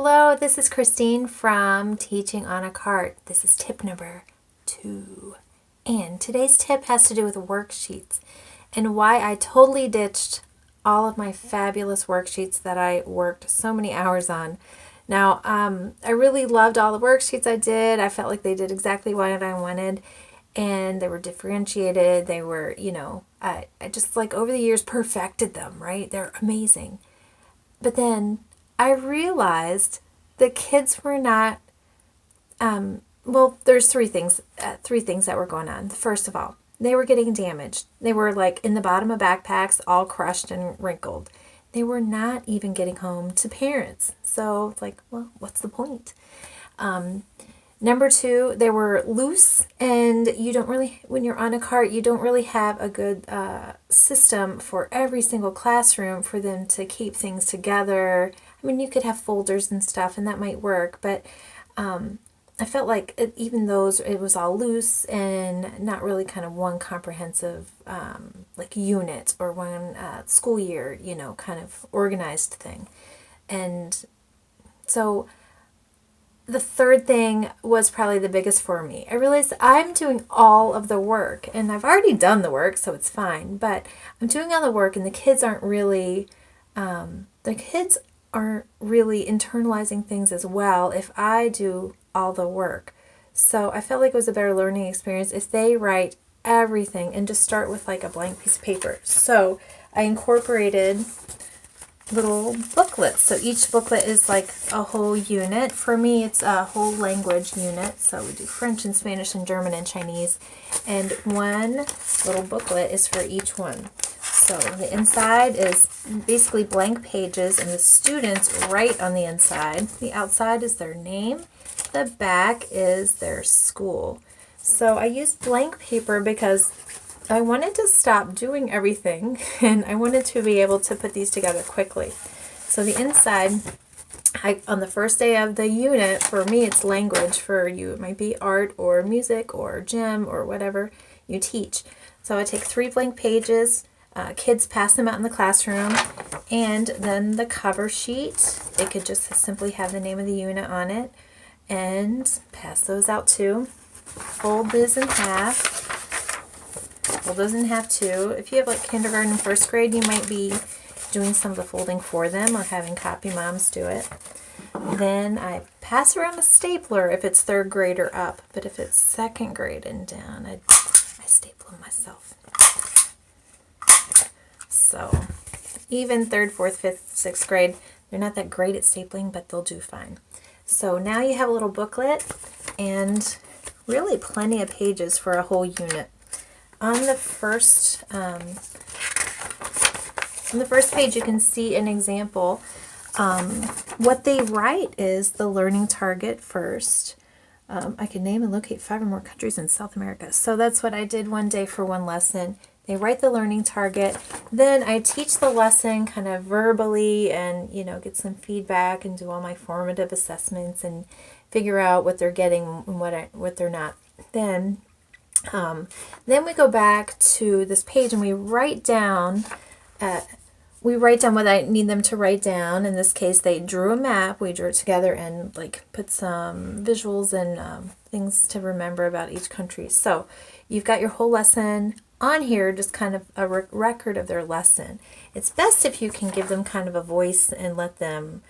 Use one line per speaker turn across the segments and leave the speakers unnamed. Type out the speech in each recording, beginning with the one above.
Hello, this is Christine from Teaching on a Cart. This is tip number 2. And today's tip has to do with worksheets and why I totally ditched all of my fabulous worksheets that I worked so many hours on. Now, I really loved all the worksheets I did. I felt like they did exactly what I wanted, and they were differentiated. They were, I just like over the years perfected them, right? They're amazing. But then I realized the kids were not, there's three things that were going on. First of all, they were getting damaged. They were like in the bottom of backpacks, all crushed and wrinkled. They were not even getting home to parents. So it's like, well, what's the point? Number 2, they were loose, and you don't really, when you're on a cart, you don't really have a good system for every single classroom for them to keep things together. I mean, you could have folders and stuff, and that might work, but I felt like even those, it was all loose and not really kind of one comprehensive like unit or one school year, kind of organized thing. And so the third thing was probably the biggest for me. I realized I'm doing all of the work, and I've already done the work, so it's fine, but I'm doing all the work, and the kids aren't really internalizing things as well if I do all the work. So I felt like it was a better learning experience if they write everything and just start with like a blank piece of paper. So I incorporated little booklets. So each booklet is like a whole unit. For me, it's a whole language unit. So we do French and Spanish and German and Chinese. And one little booklet is for each one. So the inside is basically blank pages, and the students write on the inside. The outside is their name. The back is their school. So I used blank paper because I wanted to stop doing everything, and I wanted to be able to put these together quickly. So the inside, on the first day of the unit, for me it's language. For you it might be art or music or gym or whatever you teach. So I take 3 blank pages, kids pass them out in the classroom, and then the cover sheet, it could just simply have the name of the unit on it, and pass those out too. Fold those in half. Fold those in half too. If you have like kindergarten and first grade, you might be doing some of the folding for them or having copy moms do it. Then I pass around a stapler if it's 3rd grade or up, but if it's 2nd grade and down, I staple them myself. So even 3rd, 4th, 5th, 6th grade, they're not that great at stapling, but they'll do fine. So now you have a little booklet and really plenty of pages for a whole unit. On the first page, you can see an example. What they write is the learning target first. I can name and locate 5 or more countries in South America. So that's what I did one day for one lesson. They write the learning target. Then I teach the lesson kind of verbally and, get some feedback and do all my formative assessments and figure out what they're getting and what they're not. Then we go back to this page and we write down what I need them to write down. In this case, they drew a map. We drew it together and put some visuals and things to remember about each country. So you've got your whole lesson on here, just kind of a record of their lesson. It's best if you can give them kind of a voice and let them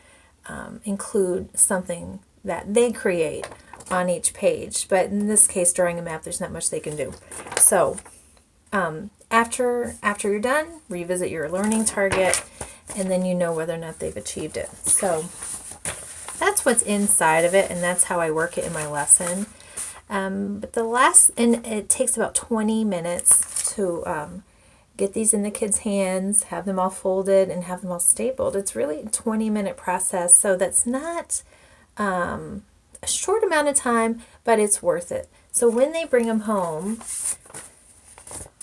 include something that they create on each page. But in this case, drawing a map, there's not much they can do. So after you're done, revisit your learning target, and then you know whether or not they've achieved it. So that's what's inside of it, and that's how I work it in my lesson. And it takes about 20 minutes to get these in the kids' hands, have them all folded, and have them all stapled. It's really a 20-minute process, so that's not a short amount of time, but it's worth it. So when they bring them home,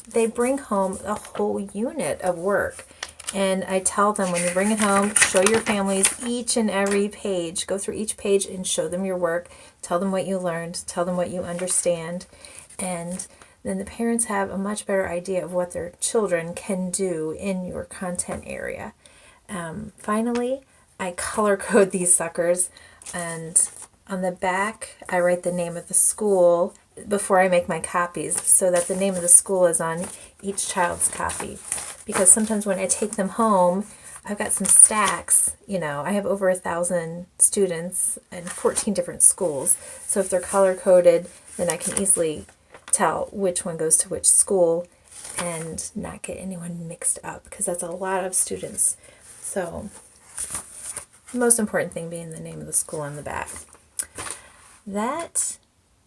they bring home a whole unit of work. And I tell them, when you bring it home, show your families each and every page. Go through each page and show them your work. Tell them what you learned. Tell them what you understand. And then the parents have a much better idea of what their children can do in your content area. Finally, I color code these suckers, and on the back I write the name of the school before I make my copies so that the name of the school is on each child's copy. Because sometimes when I take them home, I've got some stacks. I have over 1,000 students and 14 different schools. So if they're color coded, then I can easily tell which one goes to which school and not get anyone mixed up, because that's a lot of students. So the most important thing being the name of the school on the back. That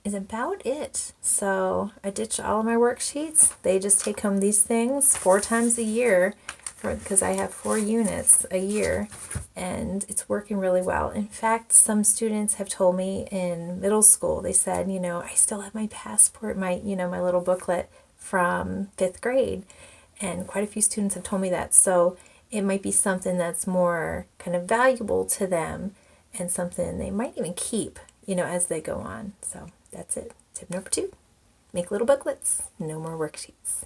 is about it. So I ditch all of my worksheets. They just take home these things 4 times a year because I have 4 units a year, and it's working really well. In fact, some students have told me in middle school, they said, I still have my passport, my little booklet from 5th grade. And quite a few students have told me that. So it might be something that's more kind of valuable to them and something they might even keep, as they go on. So that's it. Tip number 2, make little booklets, no more worksheets.